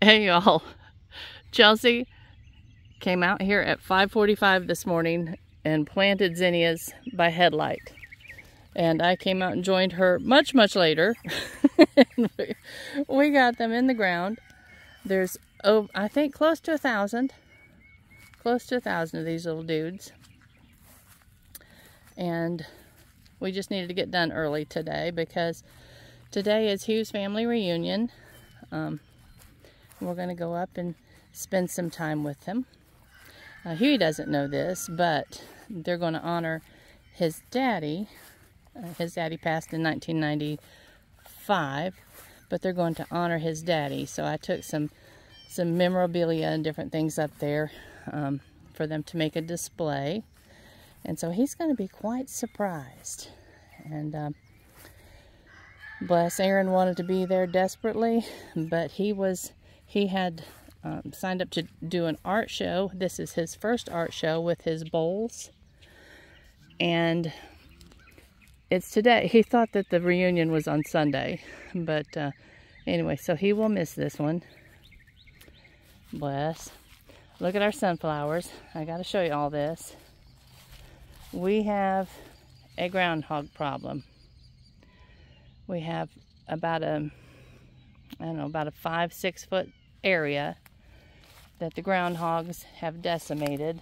Hey y'all, Chelsea came out here at 5:45 this morning and planted zinnias by headlight. And I came out and joined her much later. we got them in the ground. There's, oh, I think close to 1,000 of these little dudes. And we just needed to get done early today because today is Hugh's family reunion. We're going to go up and spend some time with him. Hughie doesn't know this, but they're going to honor his daddy. His daddy passed in 1995, but they're going to honor his daddy. So I took some memorabilia and different things up there for them to make a display. And so he's going to be quite surprised. And bless, Aaron wanted to be there desperately, but he had signed up to do an art show. This is his first art show with his bowls. And it's today. He thought that the reunion was on Sunday. But anyway, so he will miss this one. Bless. Look at our sunflowers. I got to show you all this. We have a groundhog problem. We have about a 5-6 foot area that the groundhogs have decimated.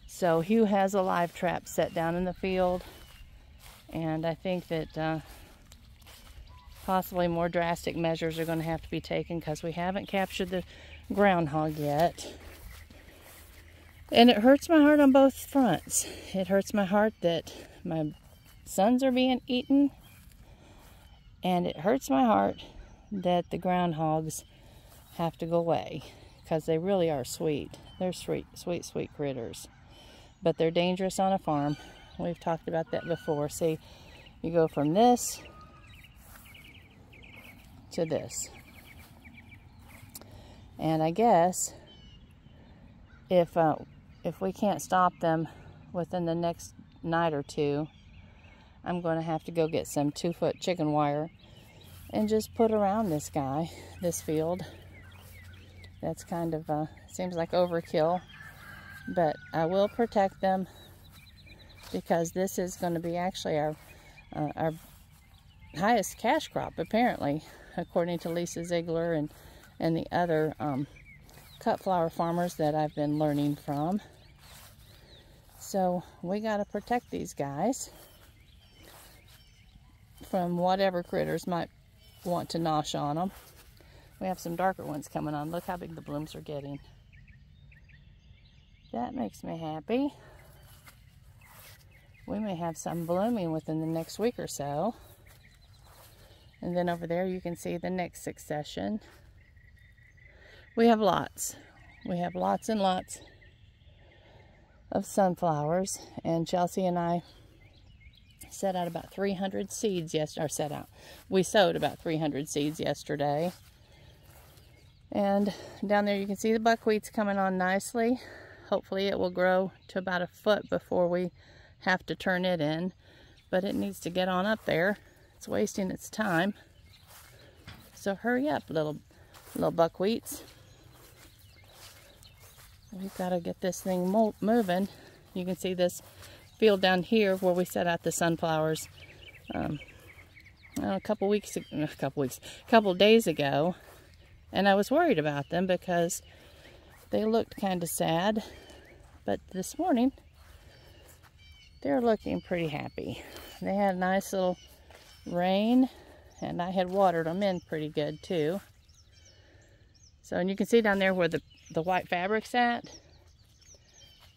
So Hugh has a live trap set down in the field, and I think that possibly more drastic measures are going to have to be taken because we haven't captured the groundhog yet. And it hurts my heart on both fronts. It hurts my heart that my sons are being eaten, and it hurts my heart that the groundhogs have to go away because they really are sweet. They're sweet critters. But they're dangerous on a farm. We've talked about that before. See, you go from this to this. And I guess if we can't stop them within the next night or two, I'm going to have to go get some 2-foot chicken wire and just put around this field. That's kind of, seems like overkill, but I will protect them because this is going to be actually our highest cash crop, apparently, according to Lisa Ziegler and the other cut flower farmers that I've been learning from. So we got to protect these guys from whatever critters might want to nosh on them. We have some darker ones coming on. Look how big the blooms are getting. That makes me happy. We may have some blooming within the next week or so. And then over there you can see the next succession. We have lots. We have lots and lots of sunflowers. And Chelsea and I set out about 300 seeds yesterday. We sowed about 300 seeds yesterday. And down there you can see the buckwheat's coming on nicely. Hopefully it will grow to about 1 foot before we have to turn it in. But it needs to get on up there. It's wasting its time. So hurry up, little buckwheats. We've got to get this thing moving. You can see this field down here where we set out the sunflowers a couple days ago. And I was worried about them because they looked kind of sad. But this morning, they're looking pretty happy. They had a nice little rain, and I had watered them in pretty good too. So, and you can see down there where the white fabric's at.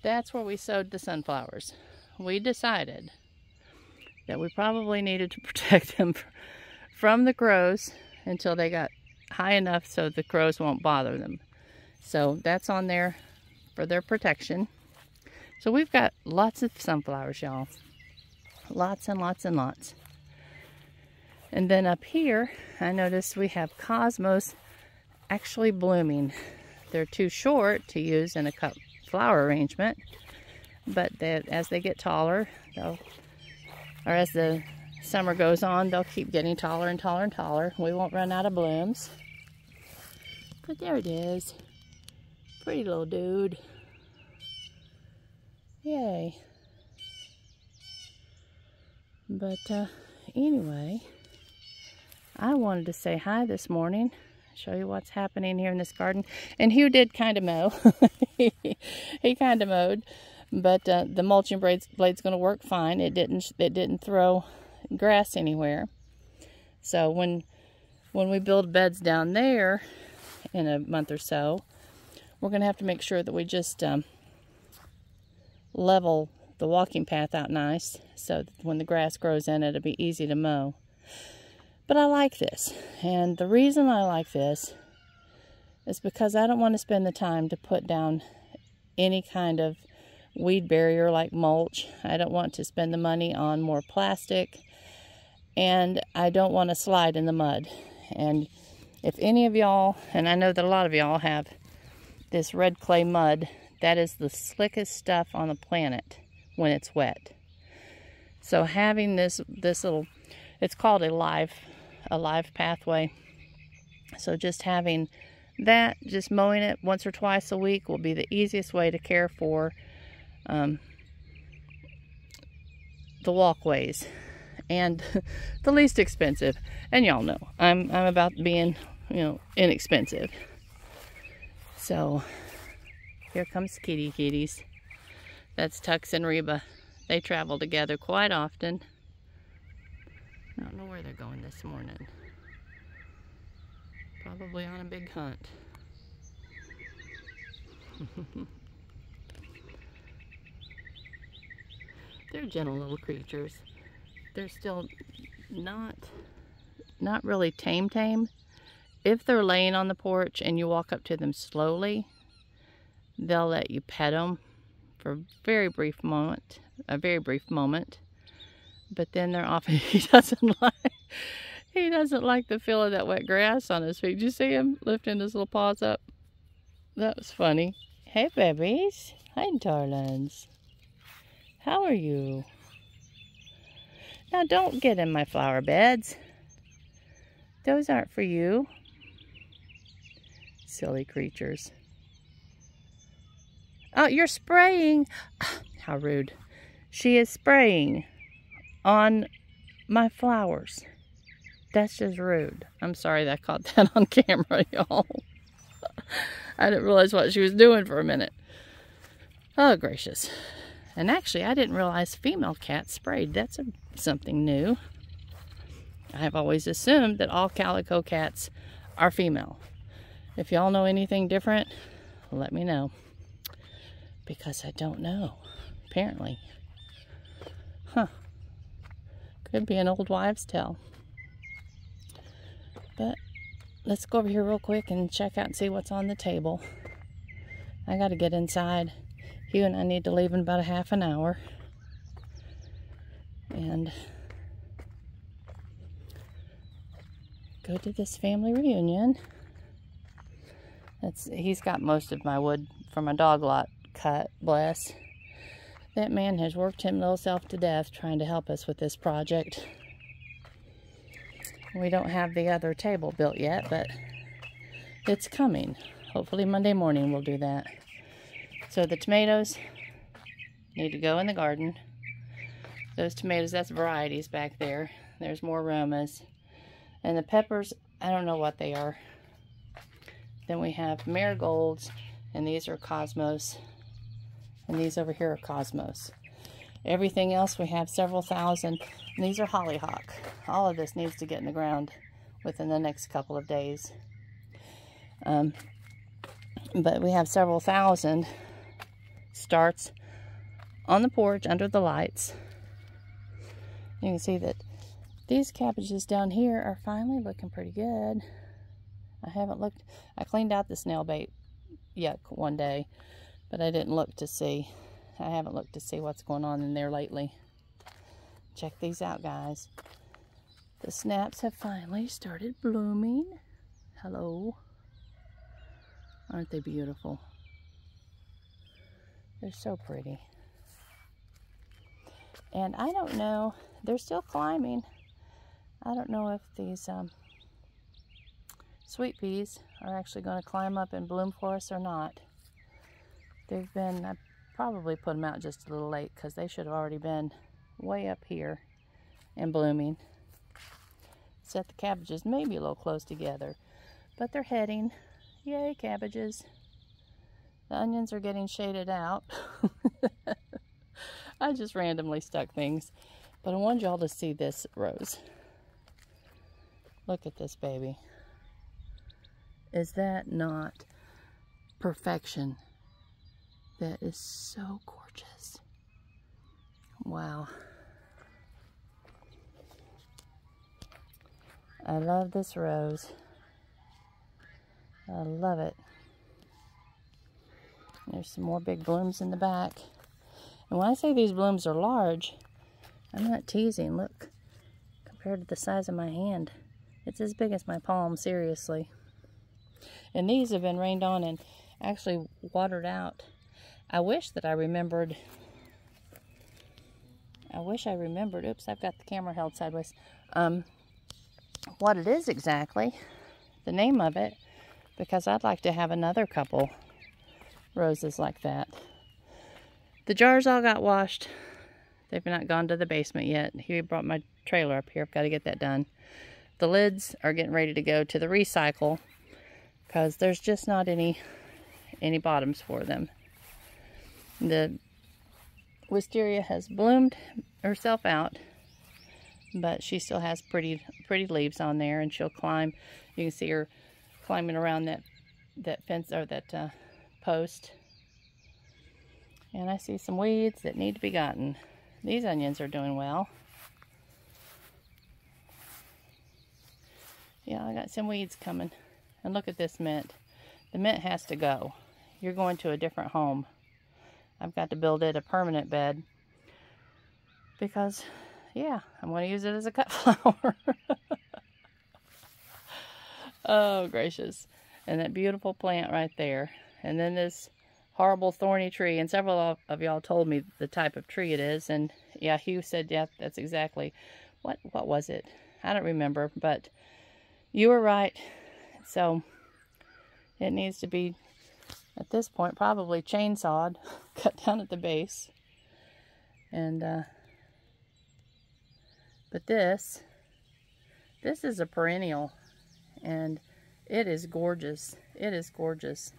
That's where we sowed the sunflowers. We decided that we probably needed to protect them from the crows until they got high enough so the crows won't bother them. So that's on there for their protection. So we've got lots of sunflowers, y'all. Lots and lots and lots. And then up here, I noticed we have cosmos actually blooming. They're too short to use in a cut flower arrangement, but as they get taller, as the summer goes on, they'll keep getting taller and taller and taller. We won't run out of blooms. But there it is. Pretty little dude. Yay. But anyway, I wanted to say hi this morning, show you what's happening here in this garden. And Hugh did kind of mow. He kind of mowed, but the mulching blade's going to work fine. It didn't throw grass anywhere. So when we build beds down there in a month or so, we're going to have to make sure that we just level the walking path out nice, so that when the grass grows in it, it'll be easy to mow. But I like this, and the reason I like this is because I don't want to spend the time to put down any kind of weed barrier like mulch. I don't want to spend the money on more plastic, and I don't want to slide in the mud. And if any of y'all, and I know that a lot of y'all have this red clay mud, that is the slickest stuff on the planet when it's wet. So having this little, it's called a live pathway. So just having that, just mowing it once or twice a week will be the easiest way to care for the walkways, and the least expensive. And y'all know I'm about being, inexpensive. So here comes kitties. That's Tux and Reba. They travel together quite often. I don't know where they're going this morning. Probably on a big hunt. They're gentle little creatures. They're still not really tame. If they're laying on the porch and you walk up to them slowly, they'll let you pet them for a very brief moment. But then they're off. He doesn't like the feel of that wet grass on his feet. Did you see him lifting his little paws up? That was funny. Hey, babies. Hi, darlings. How are you? Now, don't get in my flower beds. Those aren't for you. Silly creatures. Oh, you're spraying. How rude. She is spraying on my flowers. That's just rude. I'm sorry that I caught that on camera, y'all. I didn't realize what she was doing for a minute. Oh, gracious. And actually, I didn't realize female cats sprayed. That's something new. I've always assumed that all calico cats are female. If y'all know anything different, let me know. Because I don't know. Apparently. Huh. Could be an old wives' tale. But let's go over here real quick and check out and see what's on the table. I got to get inside. Hugh and I need to leave in about a half an hour. And go to this family reunion. He's got most of my wood from my dog lot cut, bless. That man has worked him little self to death trying to help us with this project. We don't have the other table built yet, but it's coming. Hopefully Monday morning we'll do that. So the tomatoes need to go in the garden. Those tomatoes, that's varieties back there. There's more aromas. And the peppers, I don't know what they are. Then we have marigolds, and these are cosmos. And these over here are cosmos. Everything else we have several thousand. And these are hollyhock. All of this needs to get in the ground within the next couple of days. But we have several thousand starts on the porch under the lights. You can see that these cabbages down here are finally looking pretty good. I cleaned out the snail bait yuck one day, but I didn't look to see. I haven't looked to see what's going on in there lately. Check these out, guys. The snaps have finally started blooming. Hello. Aren't they beautiful? They're so pretty. And I don't know, they're still climbing. I don't know if these sweet peas are actually going to climb up and bloom for us or not. They've been, I probably put them out just a little late because they should have already been way up here and blooming. Set the cabbages maybe a little close together, but they're heading. Yay, cabbages. The onions are getting shaded out. I just randomly stuck things, but I wanted y'all to see this rose. Look at this baby. Is that not perfection? That is so gorgeous. Wow. I love this rose. I love it. There's some more big blooms in the back. And when I say these blooms are large, I'm not teasing. Look, compared to the size of my hand, it's as big as my palm, seriously. And these have been rained on and actually watered out. I wish that I remembered. Oops, I've got the camera held sideways. What it is exactly, the name of it, because I'd like to have another couple roses like that. The jars all got washed. They've not gone to the basement yet. He brought my trailer up here. I've got to get that done. The lids are getting ready to go to the recycle because there's just not any bottoms for them. The wisteria has bloomed herself out, but she still has pretty leaves on there, and she'll climb. You can see her climbing around that fence or that post. And I see some weeds that need to be gotten. These onions are doing well. Yeah, I got some weeds coming. And look at this mint. The mint has to go. You're going to a different home. I've got to build it a permanent bed because, yeah, I'm going to use it as a cut flower. Oh, gracious. And that beautiful plant right there. And then this horrible thorny tree. And several of y'all told me the type of tree it is. And yeah, Hugh said, yeah, that's exactly. What was it? I don't remember, but you were right. So it needs to be, at this point, probably chainsawed, cut down at the base. And, but this is a perennial, and it is gorgeous. It is gorgeous.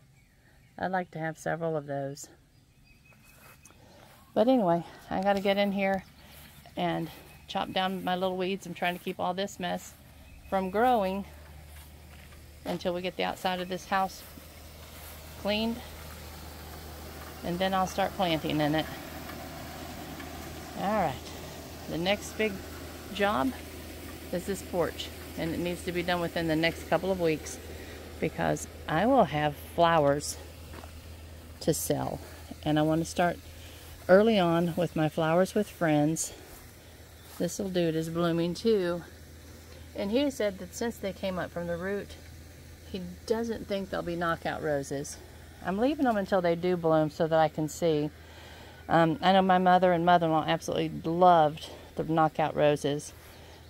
I'd like to have several of those. But anyway, I got to get in here and chop down my little weeds. I'm trying to keep all this mess from growing until we get the outside of this house cleaned. And then I'll start planting in it. Alright, the next big job is this porch. And it needs to be done within the next couple of weeks because I will have flowers to sell. And I want to start early on with my flowers with friends. This little dude is blooming too. And he said that since they came up from the root, he doesn't think they'll be knockout roses. I'm leaving them until they do bloom so that I can see. I know my mother and mother-in-law absolutely loved the knockout roses.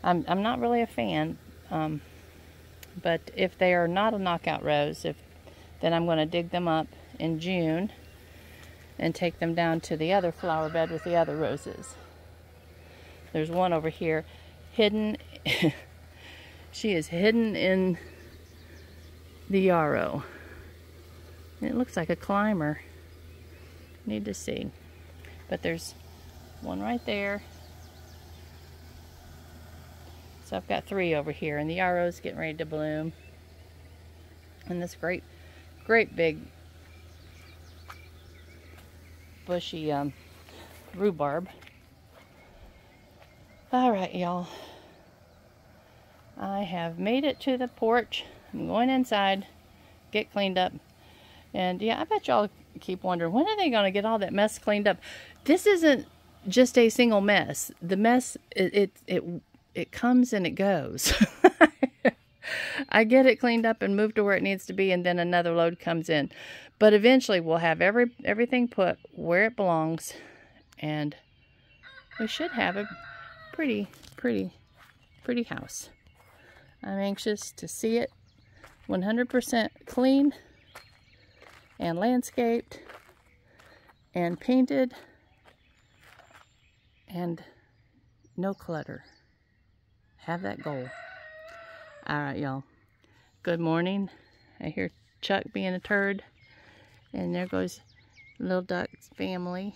I'm not really a fan, but if they are not a knockout rose, then I'm going to dig them up in June and take them down to the other flower bed with the other roses. There's one over here hidden. She is hidden in the yarrow. And it looks like a climber. Need to see. But there's one right there. So I've got 3 over here, and the yarrow's getting ready to bloom. And this great big bushy rhubarb. Alright, y'all. I have made it to the porch. I'm going inside, get cleaned up. And yeah, I bet y'all keep wondering, when are they going to get all that mess cleaned up? This isn't just a single mess. The mess, it comes and it goes. I get it cleaned up and moved to where it needs to be, and then another load comes in. But eventually we'll have everything put where it belongs, and we should have a pretty house. I'm anxious to see it 100% clean and landscaped and painted and no clutter. Have that goal. All right, y'all. Good morning. I hear Chuck being a turd. And there goes little duck's family.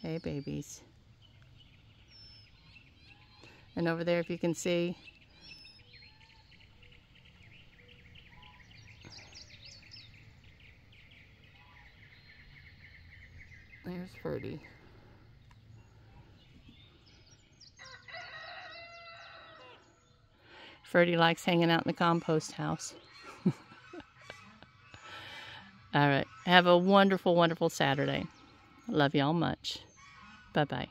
Hey, babies. And over there, if you can see, there's Ferdy. Ferdy likes hanging out in the compost house. All right. Have a wonderful, wonderful Saturday. Love y'all much. Bye-bye.